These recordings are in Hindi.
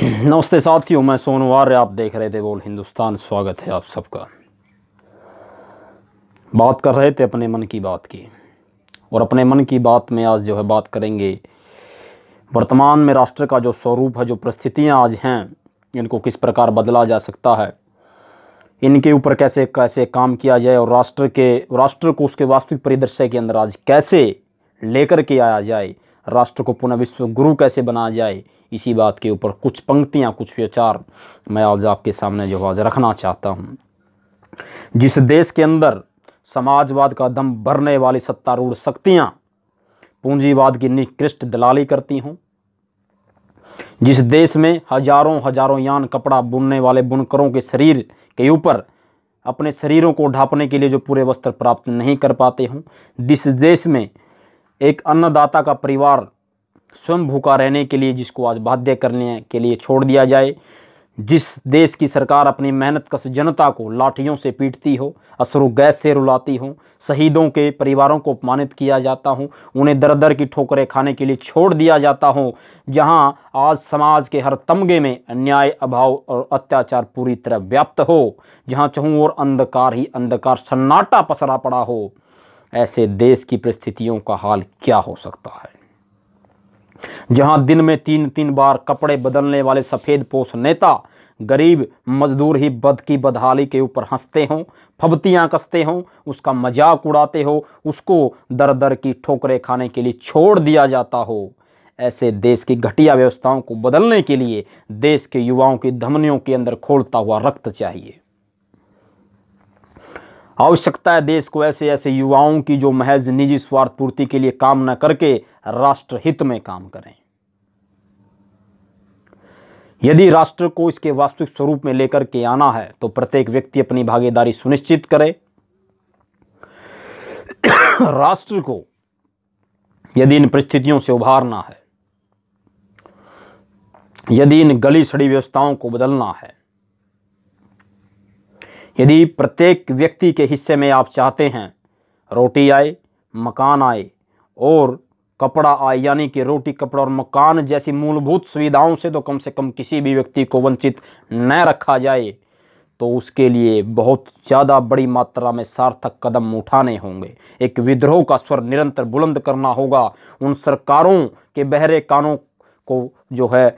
नमस्ते साथियों, मैं सोनू आर्य। आप देख रहे थे बोल हिंदुस्तान। स्वागत है आप सबका। बात कर रहे थे अपने मन की बात की, और अपने मन की बात में आज जो है बात करेंगे वर्तमान में राष्ट्र का जो स्वरूप है, जो परिस्थितियां आज हैं, इनको किस प्रकार बदला जा सकता है, इनके ऊपर कैसे कैसे काम किया जाए, और राष्ट्र को उसके वास्तविक परिदृश्य के अंदर आज कैसे लेकर के आया जाए, राष्ट्र को पुनः विश्व गुरु कैसे बनाया जाए, इसी बात के ऊपर कुछ पंक्तियां, कुछ विचार मैं आज आपके सामने जो आज रखना चाहता हूं। जिस देश के अंदर समाजवाद का दम भरने वाली सत्तारूढ़ शक्तियां पूंजीवाद की निकृष्ट दलाली करती हों, जिस देश में हजारों हजारों यान कपड़ा बुनने वाले बुनकरों के शरीर के ऊपर अपने शरीरों को ढांपने के लिए जो पूरे वस्त्र प्राप्त नहीं कर पाते हों, जिस देश में एक अन्नदाता का परिवार स्वयं भूखा रहने के लिए जिसको आज बाध्य करने के लिए छोड़ दिया जाए, जिस देश की सरकार अपनी मेहनतकश जनता को लाठियों से पीटती हो, अश्रु गैस से रुलाती हो, शहीदों के परिवारों को अपमानित किया जाता हो, उन्हें दर दर की ठोकरें खाने के लिए छोड़ दिया जाता हो, जहां आज समाज के हर तमगे में अन्याय, अभाव और अत्याचार पूरी तरह व्याप्त हो, जहां चहुं ओर अंधकार ही अंधकार, सन्नाटा पसरा पड़ा हो, ऐसे देश की परिस्थितियों का हाल क्या हो सकता है। जहां दिन में 3-3 बार कपड़े बदलने वाले सफेद पोश नेता गरीब मजदूर ही बद की बदहाली के ऊपर हंसते हों, फबतियां कसते हों, उसका मजाक उड़ाते हो, उसको दर दर की ठोकरें खाने के लिए छोड़ दिया जाता हो, ऐसे देश की घटिया व्यवस्थाओं को बदलने के लिए देश के युवाओं की धमनियों के अंदर खोलता हुआ रक्त चाहिए। आवश्यकता है देश को ऐसे ऐसे युवाओं की जो महज निजी स्वार्थ पूर्ति के लिए काम न करके राष्ट्र हित में काम करें। यदि राष्ट्र को इसके वास्तविक स्वरूप में लेकर के आना है तो प्रत्येक व्यक्ति अपनी भागीदारी सुनिश्चित करे। राष्ट्र को यदि इन परिस्थितियों से उभारना है, यदि इन गली सड़ी व्यवस्थाओं को बदलना है, यदि प्रत्येक व्यक्ति के हिस्से में आप चाहते हैं रोटी आए, मकान आए और कपड़ा आए, यानी कि रोटी, कपड़ा और मकान जैसी मूलभूत सुविधाओं से तो कम से कम किसी भी व्यक्ति को वंचित न रखा जाए, तो उसके लिए बहुत ज़्यादा बड़ी मात्रा में सार्थक कदम उठाने होंगे। एक विद्रोह का स्वर निरंतर बुलंद करना होगा। उन सरकारों के बहरे कानों को जो है,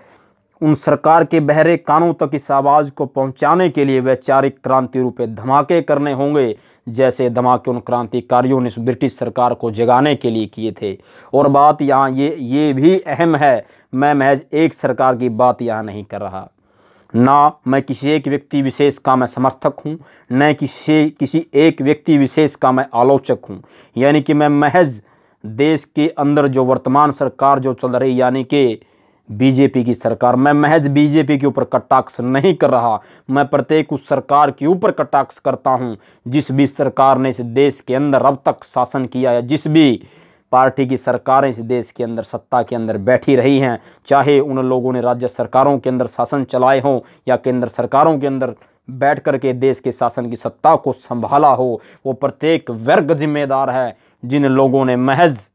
उन सरकार के बहरे कानों तक इस आवाज़ को पहुंचाने के लिए वैचारिक क्रांति रूपे धमाके करने होंगे, जैसे धमाके उन क्रांतिकारियों ने ब्रिटिश सरकार को जगाने के लिए किए थे। और बात यहाँ ये भी अहम है, मैं महज एक सरकार की बात यहाँ नहीं कर रहा, ना मैं किसी एक व्यक्ति विशेष का मैं समर्थक हूँ, न किसी एक व्यक्ति विशेष का मैं आलोचक हूँ। यानी कि मैं महज देश के अंदर जो वर्तमान सरकार जो चल रही, यानी कि बीजेपी की सरकार, मैं महज बीजेपी के ऊपर कटाक्ष नहीं कर रहा, मैं प्रत्येक उस सरकार के ऊपर कटाक्ष करता हूं जिस भी सरकार ने इस देश के अंदर अब तक शासन किया है, जिस भी पार्टी की सरकारें इस देश के अंदर सत्ता के अंदर बैठी रही हैं, चाहे उन लोगों ने राज्य सरकारों के अंदर शासन चलाए हों या केंद्र सरकारों के अंदर बैठ करके देश के शासन की सत्ता को संभाला हो, वो प्रत्येक वर्ग जिम्मेदार है जिन लोगों ने महज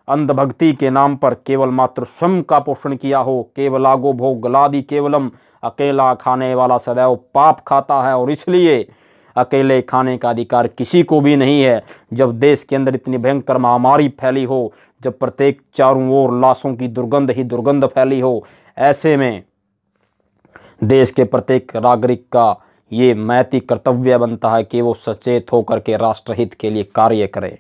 अंधभक्ति के नाम पर केवल मात्र स्वयं का पोषण किया हो। केवलागो भोग गलादि केवलम, अकेला खाने वाला सदैव पाप खाता है, और इसलिए अकेले खाने का अधिकार किसी को भी नहीं है। जब देश के अंदर इतनी भयंकर महामारी फैली हो, जब प्रत्येक चारों ओर लाशों की दुर्गंध ही दुर्गंध फैली हो, ऐसे में देश के प्रत्येक नागरिक का ये नैतिक कर्तव्य बनता है कि वो सचेत होकर के राष्ट्रहित के लिए कार्य करे।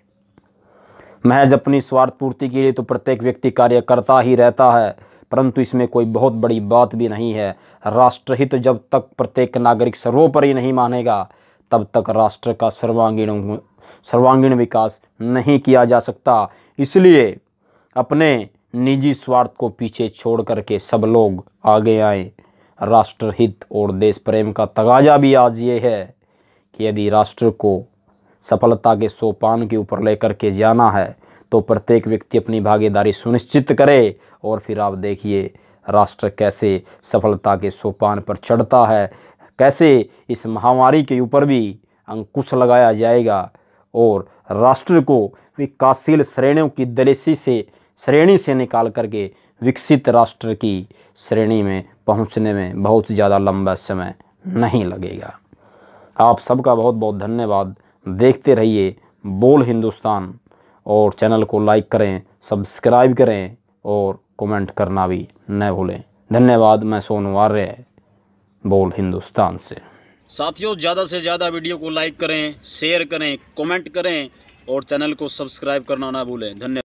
महज अपनी स्वार्थ पूर्ति के लिए तो प्रत्येक व्यक्ति कार्य करता ही रहता है, परंतु इसमें कोई बहुत बड़ी बात भी नहीं है। राष्ट्रहित जब तक प्रत्येक नागरिक सर्वोपरि नहीं मानेगा, तब तक राष्ट्र का सर्वांगीण विकास नहीं किया जा सकता। इसलिए अपने निजी स्वार्थ को पीछे छोड़ करके सब लोग आगे आए। राष्ट्रहित और देश प्रेम का तगाजा भी आज ये है कि यदि राष्ट्र को सफलता के सोपान के ऊपर लेकर के जाना है तो प्रत्येक व्यक्ति अपनी भागीदारी सुनिश्चित करे, और फिर आप देखिए राष्ट्र कैसे सफलता के सोपान पर चढ़ता है, कैसे इस महामारी के ऊपर भी अंकुश लगाया जाएगा और राष्ट्र को विकासशील श्रेणियों की श्रेणी से निकाल करके विकसित राष्ट्र की श्रेणी में पहुंचने में बहुत ज़्यादा लंबा समय नहीं लगेगा। आप सबका बहुत बहुत धन्यवाद। देखते रहिए बोल हिंदुस्तान, और चैनल को लाइक करें, सब्सक्राइब करें और कमेंट करना भी न भूलें। धन्यवाद। मैं सोनू आर्य, बोल हिंदुस्तान से। साथियों, ज़्यादा से ज़्यादा वीडियो को लाइक करें, शेयर करें, कमेंट करें और चैनल को सब्सक्राइब करना ना भूलें। धन्यवाद।